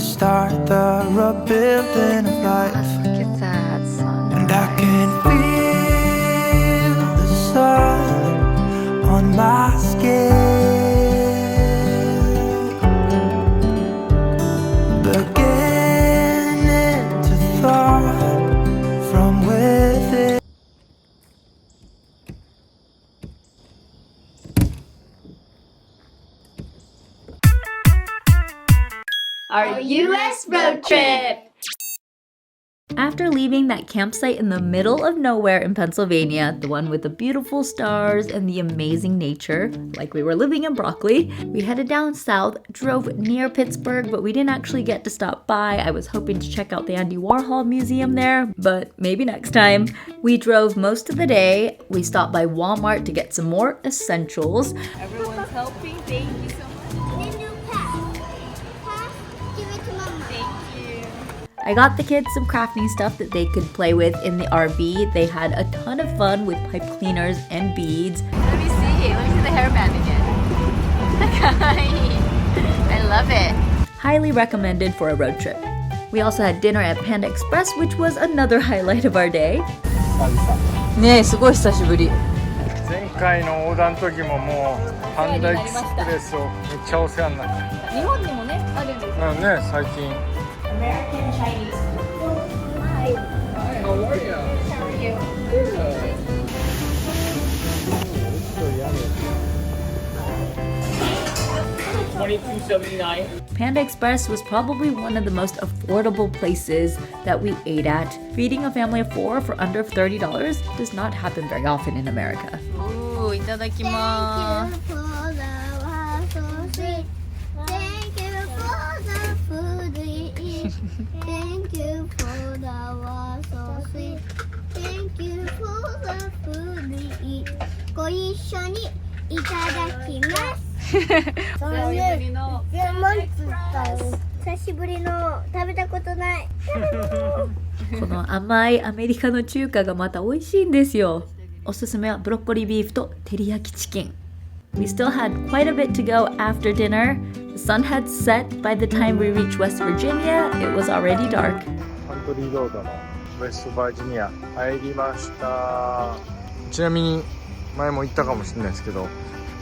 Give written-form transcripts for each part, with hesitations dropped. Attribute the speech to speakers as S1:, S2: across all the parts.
S1: start the rebuilding of life.
S2: Look at that sun.
S1: And I can feel the sun on my skin, beginning to thaw from within.
S3: Our US road trip!
S2: After leaving that campsite in the middle of nowhere in Pennsylvania, the one with the beautiful stars and the amazing nature, like we were living in Broccoli, we headed down south, drove near Pittsburgh, but we didn't actually get to stop by. I was hoping to check out the Andy Warhol Museum there, but maybe next time. We drove most of the day. We stopped by Walmart to get some more essentials.
S3: Everyone's helping. Thank you so much.
S4: Then you pass. Pass, give it to Mama.
S3: Thank you.
S2: I got the kids some crafting stuff that they could play with in the RV. They had a ton of fun with pipe cleaners and beads.
S3: Let me see. Let me see the hairband again. I love it.
S2: Highly recommended for a road trip. We also had dinner at Panda Express, which was another highlight of our day.
S3: ねえ、すごい久しぶり。
S5: 前回の横断の時ももうパンダエクスプレスをめっちゃお世話になって
S3: 日本にもね、あるんですよ。
S5: ね最近
S3: American Chinese food. Hi.
S5: How are you?
S3: How are you?
S2: Panda Express was probably one of the most affordable places that we ate at. Feeding a family of 4 for under $30 does not happen very often in America.
S3: おー、いただきま
S4: Thank
S3: ー
S4: you for the wow, so sweet. Thank you for the food we eat. Thank you for the wow, so sweet. Thank you for the food we eat. ご一緒にいただきます。
S3: す。久しぶりの
S4: 久しぶりの食べたことない。
S2: この甘いアメリカの中華がまた美味しいんですよ。おすすめはブロッコリービーフと照り焼きチキン。We still had quite a bit to go after dinner. The sun had set by the time we reached West Virginia. It was already dark.
S5: カントリーロードのウェストバージニア入りました。ちなみに前も言ったかもしれないですけど、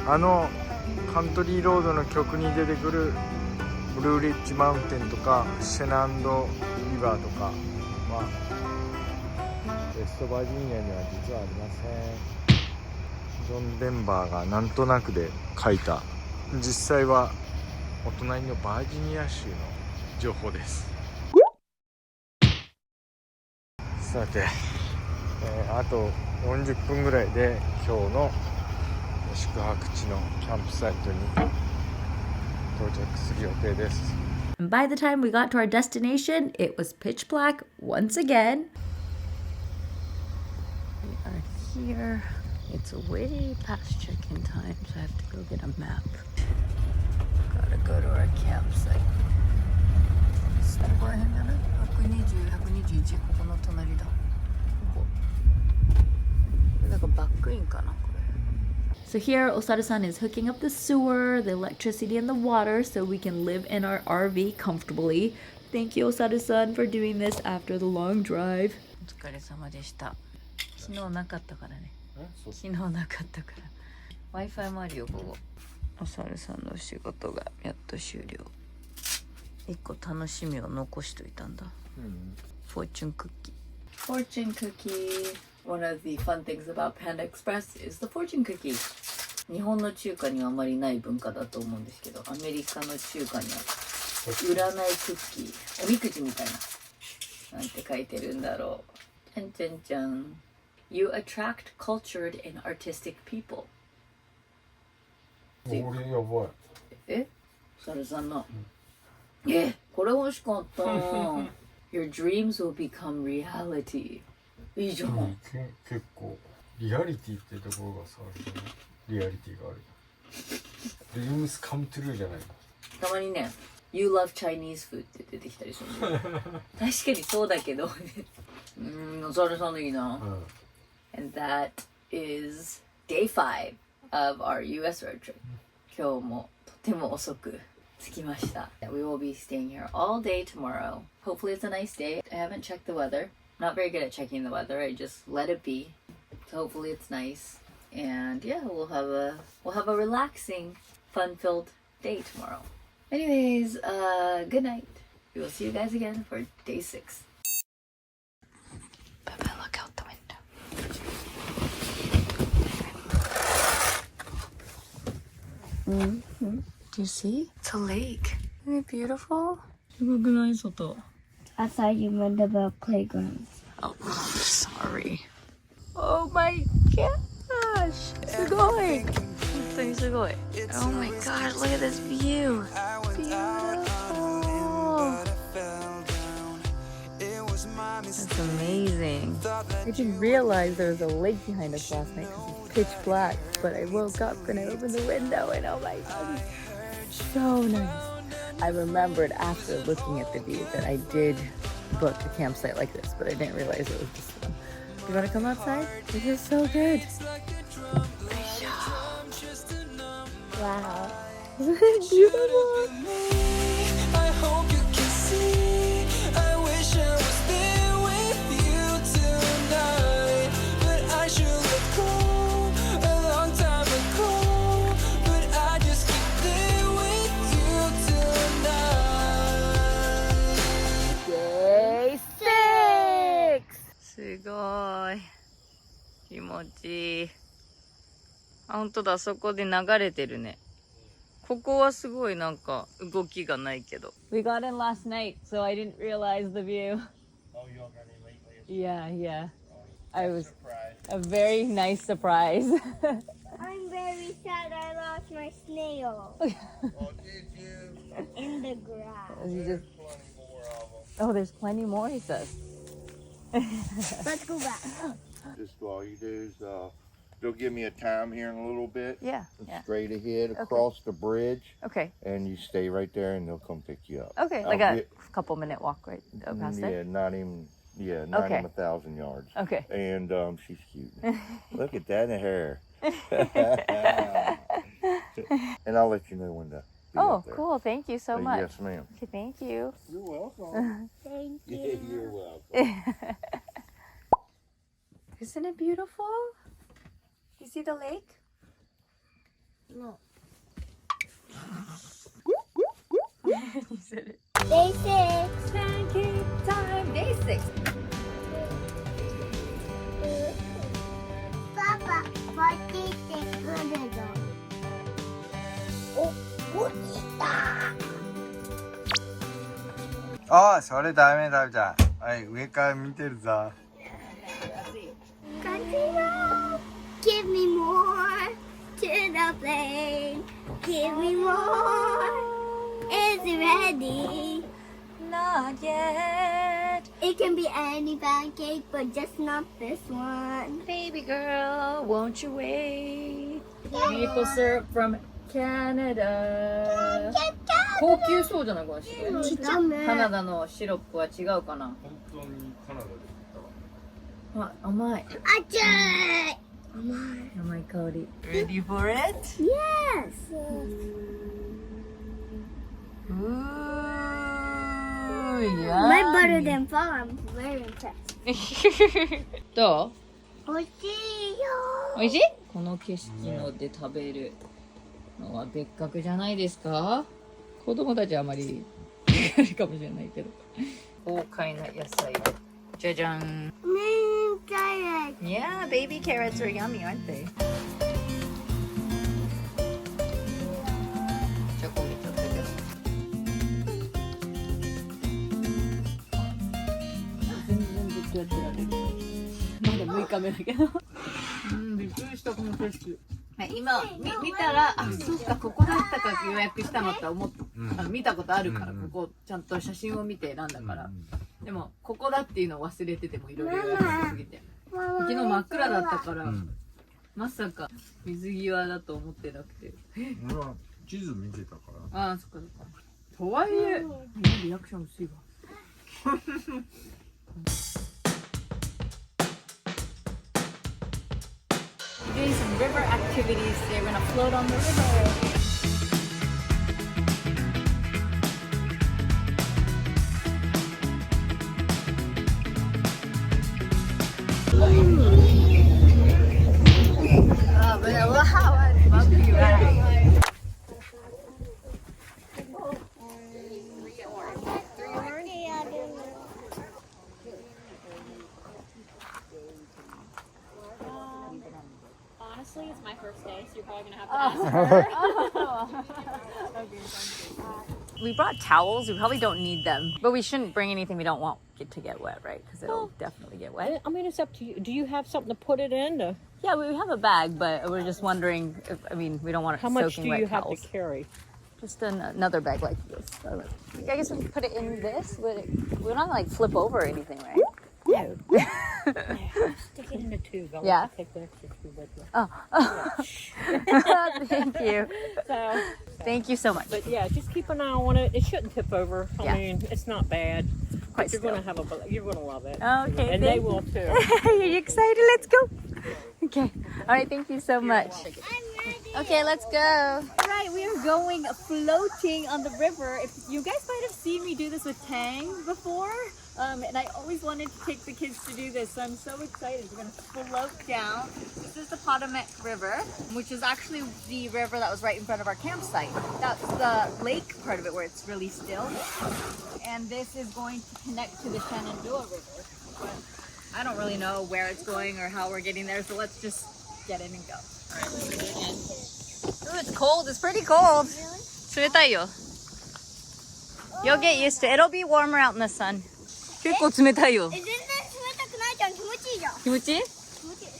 S5: あのカントリーロードの曲に出てくるブルーリッジマウンテンとかシェナンドリバーとかはウェストバージニアには実はありません。ジョン・デンバーがなんとなくで書いた、実際はお隣のバージニア州の情報です。さて、あと40分ぐらいで今日の宿泊地のキャンプサイトに到着する予定です。
S2: And by the time we got to our destination, it was pitch black once again. We are here. It's way past check-in time, so I have to go get a map. Gotta go to our campsite.
S3: ここら辺だな。120、121、ここの隣だ。ここ。これなんかバックインかな、これ。
S2: So here, Osaru-san is hooking up the sewer, the electricity, and the water so we can live in our RV comfortably. Thank you, Osaru-san, for doing this after the long drive.
S3: お疲れ様でした。昨日なかったからね。昨日なかったから。Wi-Fi もあるよ、ここ。お猿さんの仕事がやっと終了。一個楽しみを残しといたんだ。フォーチュンクッキー。Fortune cookie. One of the fun things about Panda Express is the fortune cookie. 日本の中華にはあまりない文化だと思うんですけど、アメリカの中華には占いクッキー、おみくじみたいな。なんて書いてるんだろう。じゃんじゃんじゃん。You attract cultured and artistic people.
S5: 俺やばい。
S3: え？サルさんの。これ欲しかった。Your dreams will become reality. いいじゃん。
S5: 結構リアリティってところがさ、あるよね。リアリティがある。Dreams come true じゃない。
S3: たまにね、You love Chinese food って出てきたりするんだよ。確かにそうだけど。サルさんのいいな。And that is day 5 of our US road trip. 今日もとても遅く
S2: 着きました。We will be staying here all day tomorrow. Hopefully it's a nice day. I haven't checked the weather. I'm not very good at checking the weather. I just let it be. So hopefully it's nice. And yeah, we'll have a relaxing, fun-filled day tomorrow. Anyways, good night. We will see you guys again for day 6. Baba, look out the window. Do you see? It's a lake. Isn't it beautiful?
S4: I thought you meant about playgrounds.
S2: Oh, sorry. Oh my gosh! すごい! 本当にすごい. Oh my god, look at this view. Beautiful. That's amazing. I didn't realize there was a lake behind us last night because it was pitch black. But I woke up and I opened the window and oh my god, it's so nice. I remembered after looking at the view that I did book a campsite like this, but I didn't realize it was this one. You want to come outside? This is so good.
S4: Wow.
S2: Beautiful.
S1: I hope you can see. I wish I was there with you tonight, but I should have gone a long time ago. But I just keep there with you tonight.
S2: Day 6! すごい。気持ちいい。あ、ほんとだ、そこで流れてるね。ここはすごいなんか動きがないけど。We got in last night, so I didn't realize the view.
S5: Oh, you all got in late?
S2: Yeah, yeah. I was a very nice surprise.
S4: I'm very sad I lost my snail
S5: Oh, did you?
S4: in the grass.
S2: You just,
S5: Plenty more of them.
S2: oh, there's plenty more, he says.
S4: Let's go back.
S6: Just all you do is they'll give me a time here in a little bit.
S2: Yeah, yeah.
S6: Straight ahead across the bridge,
S2: Okay,
S6: and you stay right there, and they'll come pick you up.
S2: okay, like a couple minute walk right past
S6: Yeah,
S2: it.
S6: not even 1,000 yards.
S2: Okay.
S6: And she's cute. Look at that hair. And I'll let you know when to be
S2: Oh,
S6: up there.
S2: cool. Thank you so much.
S6: Yes, ma'am.
S2: Okay, thank you.
S6: You're welcome.
S4: Thank you.
S6: Yeah, you're welcome.
S2: Isn't it beautiful? You see the lake?
S4: No.
S2: You said it.
S4: Day 6.
S2: Pancake time, day 6.
S4: Papa, what did they put it on? Oh, what is that?
S5: ああ、それダメだじゃん。はい、上から見てるぞ。
S4: Godzilla, give me more to the plane. Give me more. Is it ready?
S2: Not yet.
S4: It can be any pancake, but just not this one.
S2: Baby girl, won't you wait? Maple syrup from Canada. 高級そうじゃないこのシロップ。
S4: ちっちゃめ。
S2: カナダのシロップは違うかな。
S5: 本当にカナダで
S2: あ、甘い。
S4: あちゃーい。
S2: 甘い香り。Ready for it?
S4: Yes.
S2: Ooh,
S4: My butter didn't fall. I'm very impressed.
S2: どう？
S4: 美味しいよ。
S2: 美味しい？この景色ので食べるのは別格じゃないですか？子供たちはあまりあれかもしれないけど。豪快な野菜。じゃじゃん。
S4: Carrot.
S2: Yeah, baby carrots are yummy, aren't they? チョコ見ちゃったけど。全然ずっとやってられる。まだ6日目だけど。びっくりしたこの景色。今見たら、あ、そうか、ここだったか予約したのって思った、見たことあるから、ここちゃんと写真を見て選んだから、でもここだっていうのを忘れててもいろいろ予約しすぎて、昨日真っ暗だったから、まさか水際だと思ってなくて、
S5: 俺は地図見てたから。
S2: ああ、そっかそっか。とはいえ、リアクション薄いわ。Doing some river activities. They're gonna float on the river.
S7: Honestly, it's my first day, so you're probably gonna have to ask her.
S3: We brought towels. We probably don't need them, but we shouldn't bring anything we don't want to get wet, right? Because it'll definitely get wet.
S7: I mean, it's up to you. Do you have something to put it in?
S3: Yeah, we have a bag, but we're just wondering if, I mean, we don't want it
S7: How much
S3: soaking
S7: do you
S3: wet
S7: have
S3: towels.
S7: to carry?
S3: Just another bag like this. I guess we can put it in this. We're not like flip over or anything, right?
S7: No. Stick it in a tube. I'll
S3: Yeah.
S7: let you take the extra tube with you.
S3: Oh. Thank you.
S7: So,
S3: Thank you so much.
S7: but yeah, just keep an eye on it. It shouldn't tip over.
S3: Yeah.
S7: I mean, it's not bad.
S3: Quite
S7: But you're
S3: still.
S7: gonna have you're gonna love it.
S3: Okay,
S7: And they
S3: thank
S7: will too.
S3: Are you excited? Let's go. Okay. All right. Thank you so much. Okay, let's go. All right, we are going floating on the river. If you guys might have seen me do this with Tang before, and I always wanted to take the kids to do this, so I'm so excited. We're gonna float down. This is the Potomac River, which is actually the river that was right in front of our campsite. That's the lake part of it where it's really still, and this is going to connect to the Shenandoah River. But I don't really know where it's going or how we're getting there, so let's just get in and go. All right, let's do it again. Ooh, it's cold. It's pretty cold. Really? 冷たいよ. You'll get used to it. It'll be warmer out in the sun. 結構冷たいよ。
S4: 全然冷たくないじゃん。気持ちいいじゃん。
S3: 気持ちいい?
S4: 気持ちいい。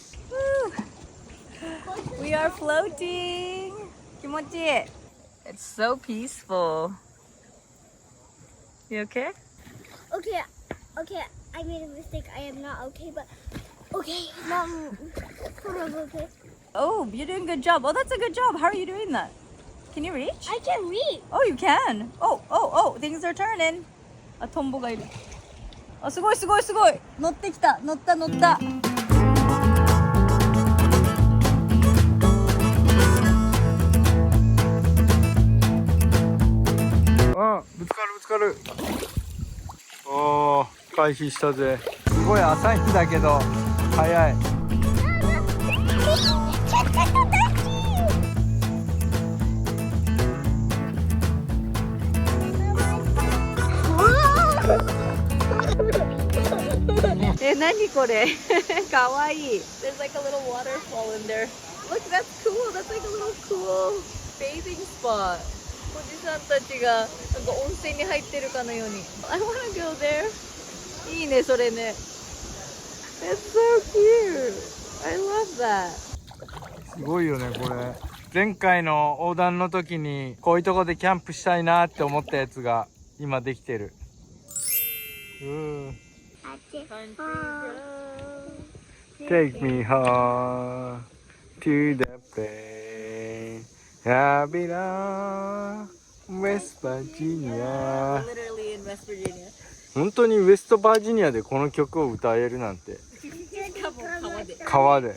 S3: Woo. We are floating. 気持ちいい. It's so peaceful. You okay?
S4: Okay, okay, I made a mistake. I am not okay, but okay, mom, sort of okay.
S3: Oh, you're doing a good job. Oh, that's a good job. How are you doing that? Can you reach?
S4: I can read.
S3: Oh, you can. Oh, things are turning. あ、トンボがいる。あ、すごいすごいすごい。乗ってきた。乗った乗った。
S5: あ、ぶつかるぶつかる。おー、回避したぜ。すごい浅いんだけど速い。
S3: 何これかわいい There's like a little waterfall in there. Look, that's cool. That's like a little cool bathing spot. おじさんたちがなんか温泉に入ってるかのように I wanna go there. いいねそれね That's so cute. I love that.
S5: すごいよねこれ。前回の横断の時にこういうとこでキャンプしたいなって思ったやつが今できてる。Take me home to the place. Havila, West Virginia.
S3: Literally in West Virginia.
S5: 本当にウェストバージニアでこの曲を歌えるなんて。川で。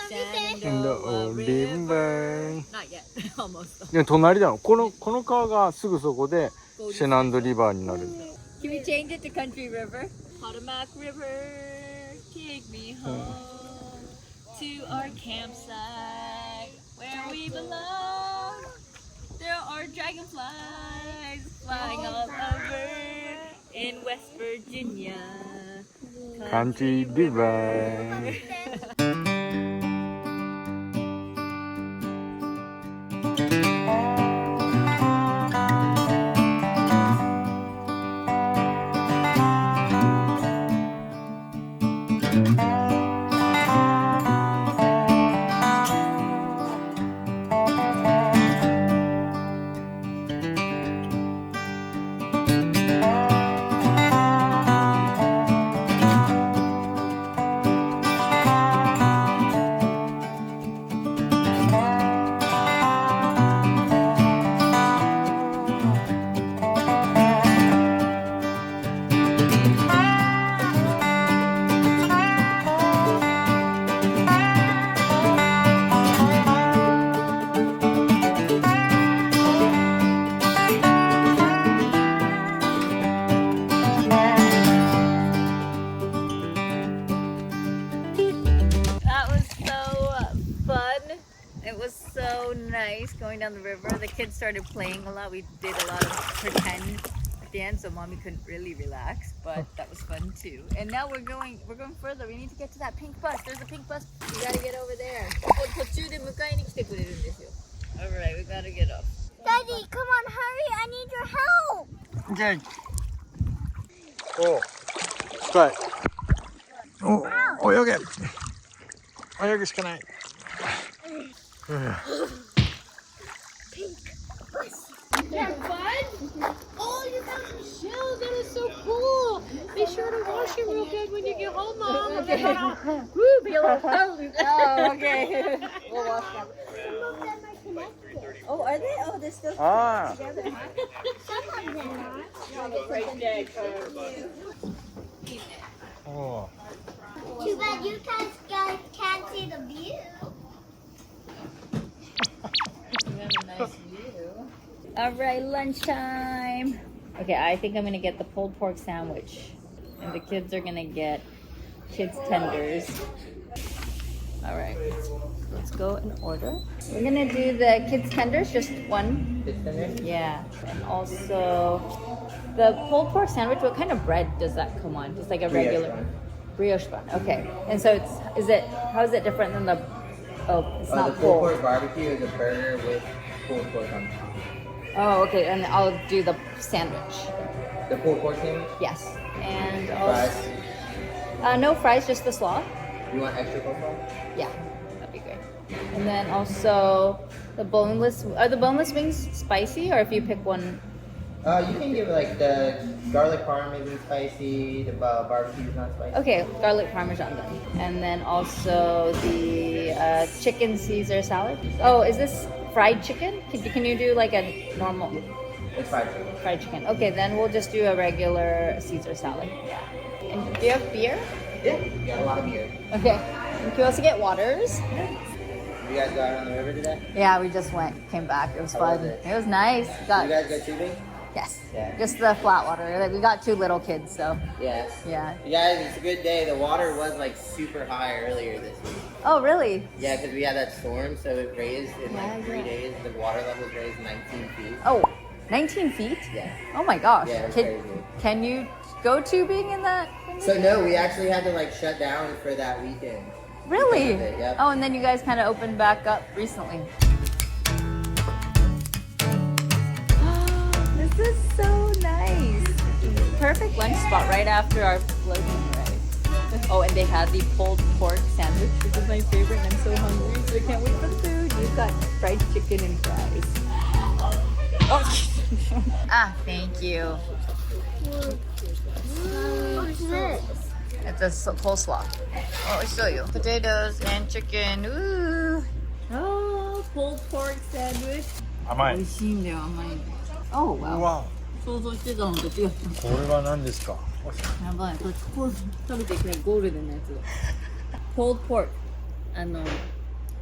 S3: Shenandoah
S5: River.
S3: Not yet. Almost.
S5: でも隣だろ。この川がすぐそこでシェナンドリバーになる。
S3: Can we change it to Country River? Potomac River, take me home to our campsite where we belong. There are dragonflies flying all over in West Virginia.
S5: Country River.
S3: going down the river, the kids started playing a lot. We did a lot of pretend at the end, so mommy couldn't really relax, but that was fun too. And now we're going further. We need to get to that pink bus. There's a pink bus. We gotta get over there. Alright, we gotta get up.
S4: Daddy, come on, hurry! I need your help.
S5: Okay. おう深い。お泳げ。泳ぐしかない。
S7: Oh, you got some shells. That is so cool. Be sure to wash them real good when you get home, Mom. Okay. Woo, be a little cold.
S3: Oh, okay. We'll wash them.
S4: Some of them are connected.
S3: Oh, are they? Oh, they're still
S5: ああ。
S3: together.
S4: Some of them are.
S5: おう
S4: Too bad you guys can't see the view.
S3: Alright, lunchtime. Okay, I think I'm gonna get the pulled pork sandwich. And the kids are gonna get kids' tenders. Alright, let's go and order. We're gonna do the kids' tenders, just one.
S8: Kids tender?
S3: Yeah, and also the pulled pork sandwich. What kind of bread does that come on? Just like a regular brioche bun. Okay, and so how is it different than the? Oh, it's
S8: The
S3: not
S8: pulled
S3: pulled.
S8: pork barbecue is a burger with pulled pork on top.
S3: Oh, okay, and I'll do the sandwich.
S8: The pulled pork sandwich?
S3: Yes, and also
S8: Fries?
S3: no fries, just the slaw.
S8: You want extra coleslaw?
S3: Yeah, that'd be great. And then also the boneless. Are the boneless wings spicy, or if you pick one?
S8: You can give like the garlic parm isn't spicy, the barbecue is not spicy.
S3: Okay, garlic parmesan then. And then also the chicken Caesar salad. Oh, is this fried chicken? Can you do like a normal
S8: It's fried.
S3: fried chicken? Okay, then we'll just do a regular Caesar salad. Yeah. And do you have beer?
S8: Yeah, we got a lot of beer.
S3: Okay. And can we also get waters?
S8: You guys go out on the river today?
S3: Yeah, we just came back. It was
S8: How
S3: fun.
S8: was it?
S3: It was nice.
S8: You
S3: Got
S8: guys go tubing?
S3: yes.
S8: Yeah.
S3: Just the flat water. Like, we got 2 little kids, so
S8: Yes.
S3: yeah.
S8: You guys, it's a good day. The water was like super high earlier this week.
S3: Oh, really?
S8: Yeah, because we had that storm, so it raised in like
S3: Yeah,
S8: 3
S3: yeah.
S8: days. The water levels raised 19 feet.
S3: Oh, 19 feet?
S8: Yeah.
S3: Oh my gosh.
S8: Yeah, it's
S3: can,
S8: crazy.
S3: can you go tubing in that?
S8: So no, we actually had to like shut down for that weekend.
S3: Really?
S8: Because of it, yep.
S3: Oh, and then you guys kind of opened back up recently. This is so nice. Perfect lunch spot right after our floating rice. Oh, and they had the pulled pork sandwich, which is my favorite, and I'm so hungry, so I can't wait for the food. You've got fried chicken and fries. Oh. Ah, thank you.
S4: What's this?
S3: It's a coleslaw. Oh, I'll show you. Potatoes and chicken. Ooh. Oh, pulled pork sandwich.
S5: 甘い。
S3: 美味しいんだよ、甘いの。Oh,
S5: う
S3: wow.
S5: わ。
S3: 想像してたのと違った。
S5: これは何ですか。
S3: やばい、これ食べていきたいゴールデンのやつだ。Pulled pork。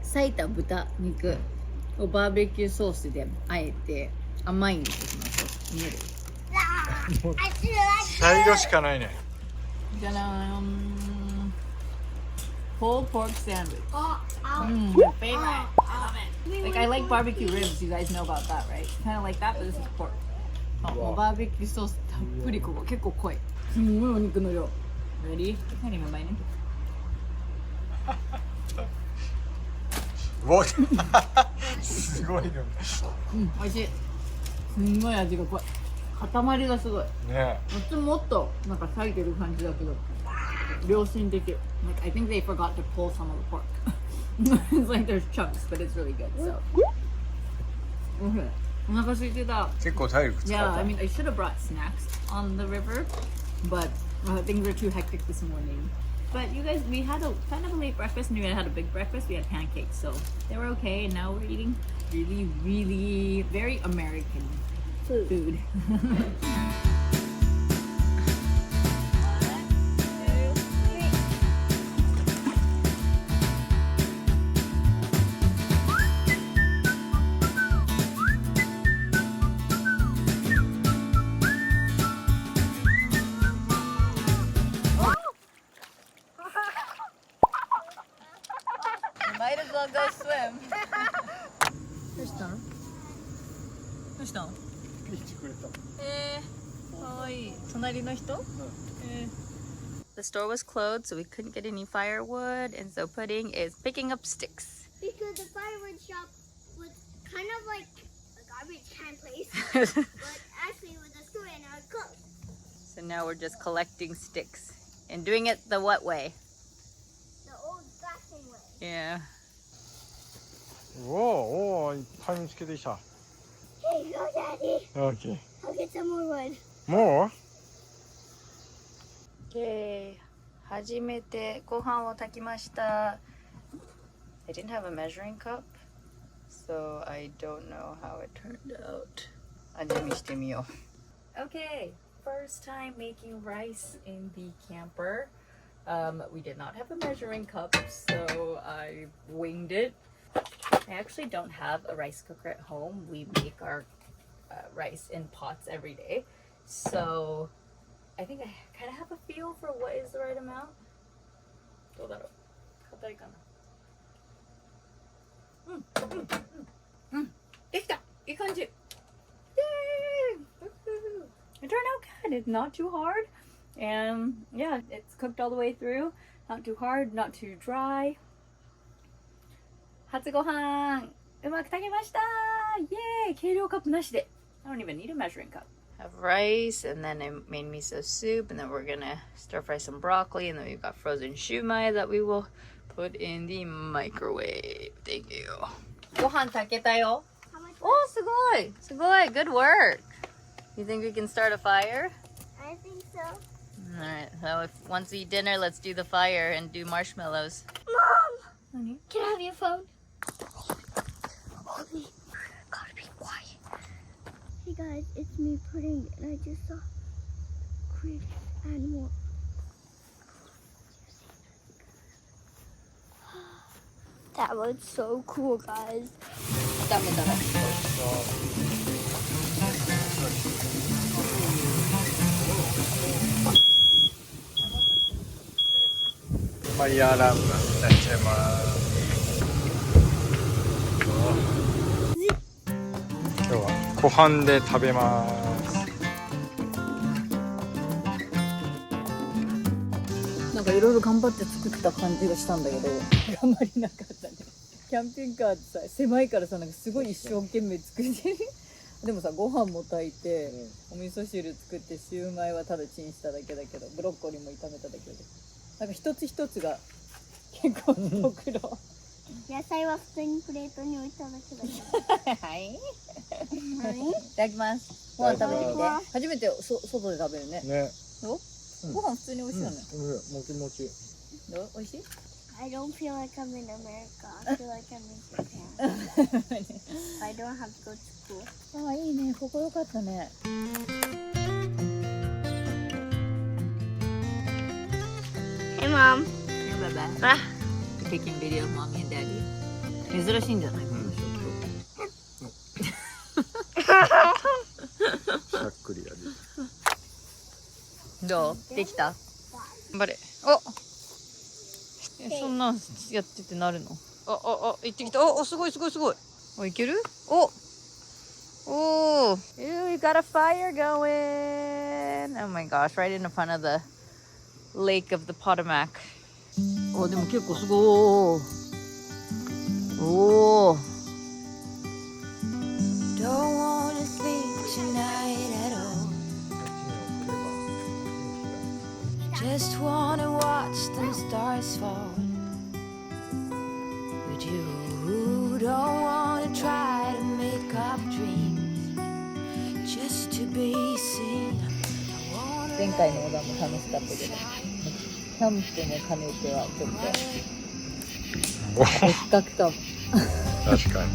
S3: 裂いた豚肉をバーベキューソースであえて甘いんですよ、そのソース。見える？
S4: I should like
S5: 茶色しかないね。
S3: じゃらーん。Pulled pork sandwich.
S4: Oh, ow.
S3: My favorite. I love it. Like I like barbecue ribs. You guys know about that, right? Kind of like that, but this is pork. もうバーベキューソースたっぷりここ結構濃い。すんごいお肉の量。Ready? Can't even bite it.
S5: うわ。すごいね。
S3: 美味しい。すんごい味が濃い。塊がすごい。
S5: ね。
S3: こっちもっとなんか裂いてる感じだけど、良心的。Like I think they forgot to pull some of the pork. It's like there's chunks, but it's really good. So. Okay. お腹空いてた。
S5: 結構体力使った
S3: Yeah, I mean, I should have brought snacks on the river, but things were too hectic this morning. But you guys, we had a kind of a late breakfast, and we had a big breakfast. We had pancakes, so they were okay. And now we're eating really, really very American food. Might as well go swim. Here's Tom. したん？
S5: 来てくれた。
S3: かわいい。隣の人？The store was closed, so we couldn't get any firewood, and so Pudding is picking up sticks.
S4: Because the firewood shop was kind of like a garbage can place, but actually it was a store and now it's closed.
S3: So now we're just collecting sticks and doing it the what way?
S4: The old-fashioned way.
S3: Yeah.
S5: おお、おーいっぱい見つけてきた。
S4: Here you go, Daddy.
S5: OK。
S4: I'll get some more wood.
S5: もう
S3: Okay. 初めてご飯を炊きました。I didn't have a measuring cup, so I don't know how it turned out. 味見してみよう。Okay, first time making rice in the camper. We did not have a measuring cup, so I winged it. I actually don't have a rice cooker at home. We make our rice in pots every day. So I think I kind of have a feel for what is the right amount. どうだろう？硬いかな。できた！いい感じ。Yay! It turned out good. It's not too hard. And yeah, it's cooked all the way through. Not too hard, not too dry. 初ご飯うまく炊けました！イエーイ！計量カップなしで。I don't even need a measuring cup. Have rice, and then I made miso soup, and then we're gonna stir fry some broccoli, and then we've got frozen shumai that we will put in the microwave. Thank you. ご飯炊けたよ。
S4: How much?
S3: おー、すごい！すごい！ Good work! You think we can start a fire?
S4: I think so.
S3: Alright, so once we eat dinner, let's do the fire and do marshmallows.
S4: Mom! Can I have your phone?
S3: Gotta be quiet.
S4: Hey guys, it's me Pudding, and I just saw creative animal. That was so cool, guys.
S3: ダメだな。
S5: ファイヤーアラームが鳴っちゃいます。今日は湖畔で食べます。
S3: なんかいろいろ頑張って作った感じがしたんだけど、頑張りなかったね。キャンピングカーってさ、狭いからさ、なんかすごい一生懸命作ってる。でもさ、ご飯も炊いて、お味噌汁作って、シューマイはただチンしただけだけど、ブロッコリーも炒めただけで。なんか一つ一つが結構ご苦労。
S4: 野菜は普通にプレートに置いただけだけど。
S3: はい。
S4: はい
S3: いただきます。ご飯食べてみて。初めて外で食べるね。
S5: ね。
S3: どう？ご飯普通に美味しいよね。
S5: もちもち。
S3: どう？美味しい
S4: I don't feel like I'm in America. I feel like I'm in Japan. I don't have to go to school.
S3: ああ、いいね。ここよかったね。
S4: Hey, Mom.
S3: Bye bye. Taking video of mommy and daddy. 珍しいんじゃないこのショッ
S5: しゃっくりやで。
S3: ト。どう？できた？頑張れ。お。そんなんやっててなるの？あ、行ってきた。お、すごいすごいすごい。お、いける？お、you got a fire going. Oh my gosh, right in front of the lake of the Potomac. お、でも結構すごい。お。
S1: Don't wanna sleep tonight at all. Just wanna watch the stars fall. But you don't wanna try to make up dreams just to be seen.
S3: 前回のオーダーも楽しかったけど、キャンプも兼ねてはちょっと別格かも。
S5: 確かに。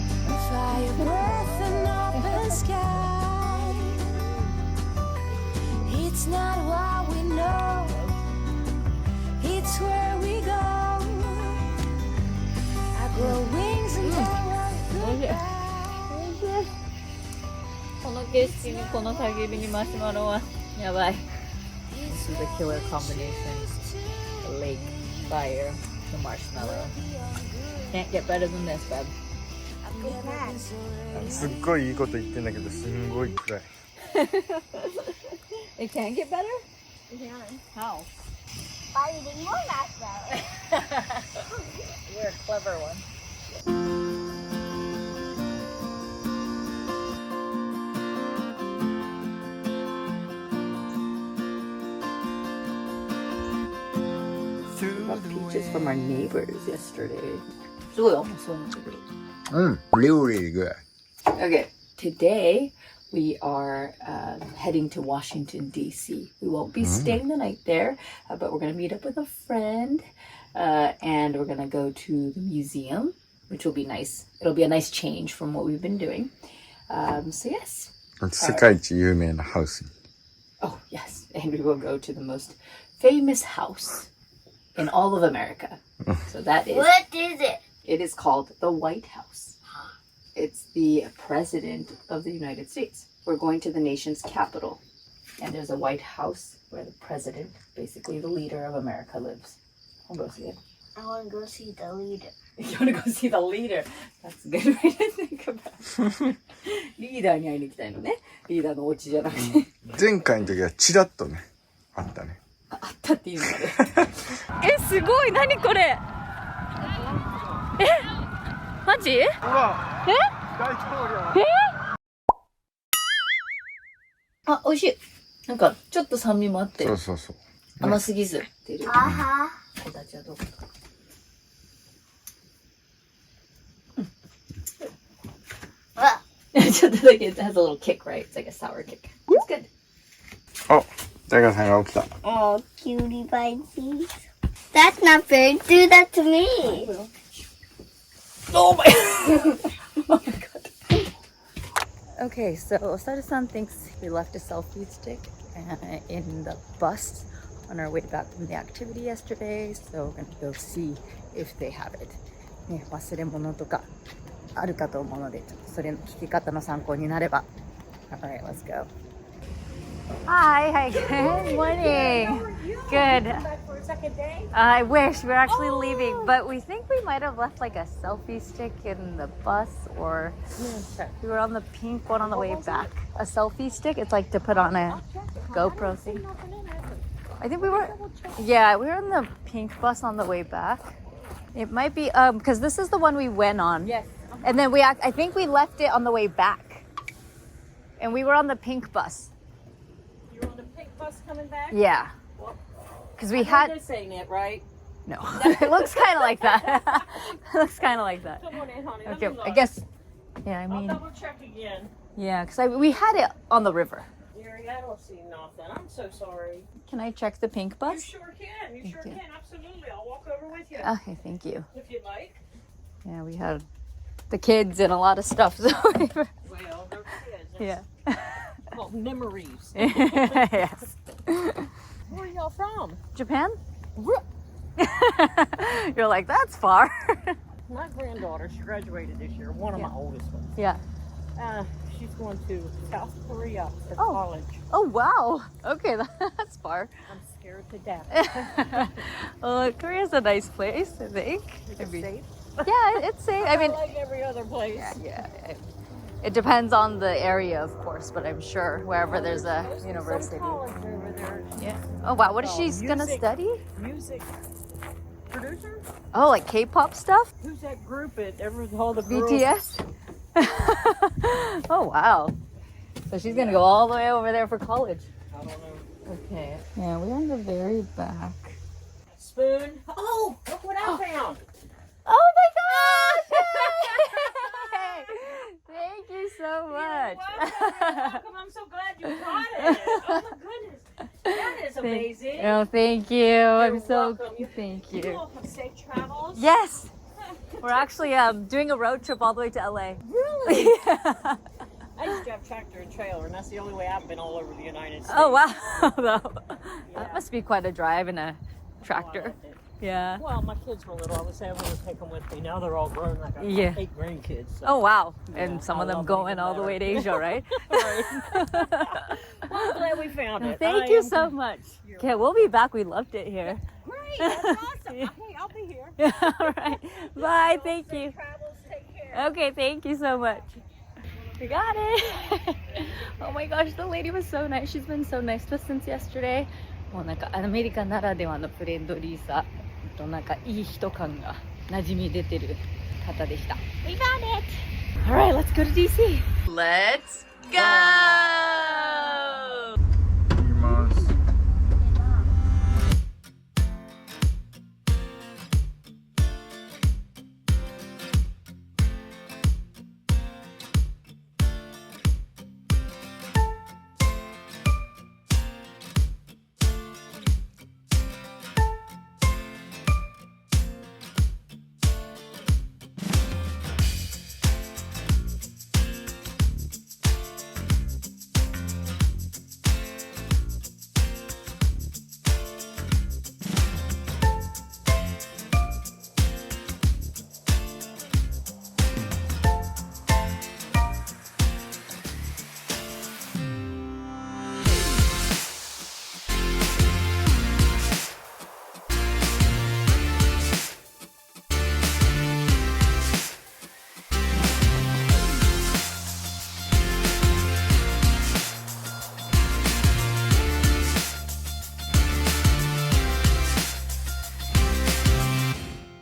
S1: Fire breath and open sky. It's not what we know. It's where we go. I grow wings and I
S3: この景色にこの焚き火にマシュマロはやばい。This is a killer combination. The lake, fire, the marshmallow. Can't get better than this, babe.
S5: すっごいいいこと言ってんだけどすんごい暗い。
S3: It can get better? How?
S4: By eating more marshmallows.
S3: You're a clever one. Got peaches from our neighbors yesterday. すごい甘そうなんだけど。
S5: really good.
S3: Okay, today we are heading to Washington, D.C. We won't be staying the night there, but we're going to meet up with a friend and we're going to go to the museum, which will be nice. It'll be a nice change from what we've been doing. So, yes.
S5: 世界一有名なハウスに。
S3: Oh, yes. And we will go to the most famous house in all of America. So that is,
S4: What is it?
S3: it is called the White House. It's the president of the United States. We're going to the nation's capital. And there's a White House where the president, basically the leader of America, lives. I'll go see it.
S4: I want to go see the leader.
S3: You want to go see the leader? That's a good way to think about it. リーダーに会いに行きたいのね。リーダーのお家じゃなくて。
S5: 前回の時はチラッとね、あったね。
S3: あったっていうのまで。え、すごい。何これ。え、マジ？
S5: ほら、大統領。
S3: あ、美味しい。なんかちょっと酸味もあって
S5: そうそうそう。
S3: 甘すぎずっていう。
S4: Aha.
S3: 形はどうか。ちょっとだけ it has a little kick, right? It's like a sour kick. It's good.
S5: あ、大河さんが起きた。
S4: Oh, cutie pie cheese. That's not fair. Do that to me.
S3: Oh my oh my god. Okay, so Osaru-san thinks we left a selfie stick in the bus on our way back from the activity yesterday, so we're gonna go see if they have it. ね、忘れ物とかあるかと思うので、ちょっとそれの聞き方の参考になれば。Alright, let's go. Hi, good morning. Good. I wish we were actually leaving, but we think we might have left like a selfie stick in the bus, or we were on the pink one on the way back. A selfie stick, it's like to put on a GoPro thing. I think we were, yeah, we were on the pink bus on the way back. It might be, because this is the one we went on. Yes. And then I think we left it on the way back. And we were on the pink bus.
S7: You were on the pink bus coming back?
S3: Yeah. Because we had,
S7: They're saying it, right?
S3: no, it looks kind of like that. It looks kind of like that.
S7: Come on in, honey. Let
S3: Okay,
S7: me look.
S3: I guess, yeah, I
S7: I'll
S3: mean,
S7: double check again.
S3: yeah, because we had it on the river.
S7: Gary, I don't see nothing. I'm so sorry.
S3: Can I check the pink
S7: You
S3: bus?
S7: sure can. You sure
S3: you.
S7: can. Absolutely. I'll walk over with you
S3: Okay, thank you.
S7: if you'd like.
S3: Yeah, we had the kids and a lot of stuff. So we were,
S7: Well, they're kids.
S3: yeah.
S7: It's called memories.
S3: Yes.
S7: Where are y'all from?
S3: Japan? You're like, that's far.
S7: My granddaughter, she graduated this year. One of my oldest ones.
S3: Yeah.
S7: She's going to South Korea for
S3: Oh.
S7: college.
S3: Oh, wow. Okay, that's far.
S7: I'm scared to death.
S3: Well, Korea's a nice place, I think.
S7: Is it safe?
S3: Yeah, it's safe. I mean,
S7: like every other place.
S3: yeah. It depends on the area, of course, but I'm sure wherever there's a university.
S7: Some college over there.
S3: Yeah. Oh, wow. What is she gonna
S7: music.
S3: study?
S7: Music producer?
S3: Oh, like K-pop stuff?
S7: Who's that group at all the girls?
S3: BTS? Oh, wow. So she's gonna go all the way over there for college.
S7: I don't know.
S3: Okay. Yeah, we're on the very back.
S7: Spoon. Oh, look what I found.
S3: Oh my gosh! Thank you so much.
S7: You're welcome. I'm so glad you got it. Oh my goodness. That is amazing.
S3: Oh, thank you. I'm so
S7: welcome.
S3: thank
S7: You're
S3: you.
S7: welcome. Safe travels.
S3: Yes. We're actually doing a road trip all the way to LA.
S7: Really?
S3: Yeah.
S7: I used to have tractor and trailer, and that's the only way I've been all over the United States.
S3: Oh wow. Though.
S7: Yeah.
S3: That must be quite a drive in a
S7: Oh, I
S3: tractor.
S7: loved it.
S3: Yeah.
S7: Well, my kids were little. I would say I want to take them with me. Now they're all grown. I got
S3: Yeah.
S7: 8 grandkids. So.
S3: Oh wow.
S7: Yeah,
S3: And some
S7: I
S3: of them
S7: love
S3: going
S7: even
S3: all the way to
S7: better.
S3: Asia, right?
S7: Right. Well, I'm glad we found it.
S3: Thank
S7: I
S3: you
S7: am
S3: so much. Okay, we'll be back. We loved it here.
S7: Great. That's awesome. Hey, I'll be here.
S3: Yeah, all right. Bye. Thank you.
S7: Travels. Take care.
S2: Okay, thank you so much. We got it! Oh my gosh, the lady was so nice. She's been so nice to us since yesterday. もうなんかアメリカならではのフレンドリーさとなんかいい人感が馴染み出てる方でした。We got it! Alright, let's go to DC! Let's go!
S5: 行きます。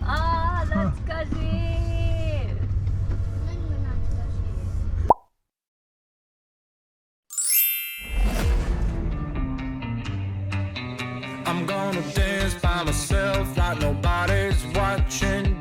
S2: あー、懐かしい。
S4: 何が懐かしい？
S1: I'm gonna dance by myself like nobody's watching.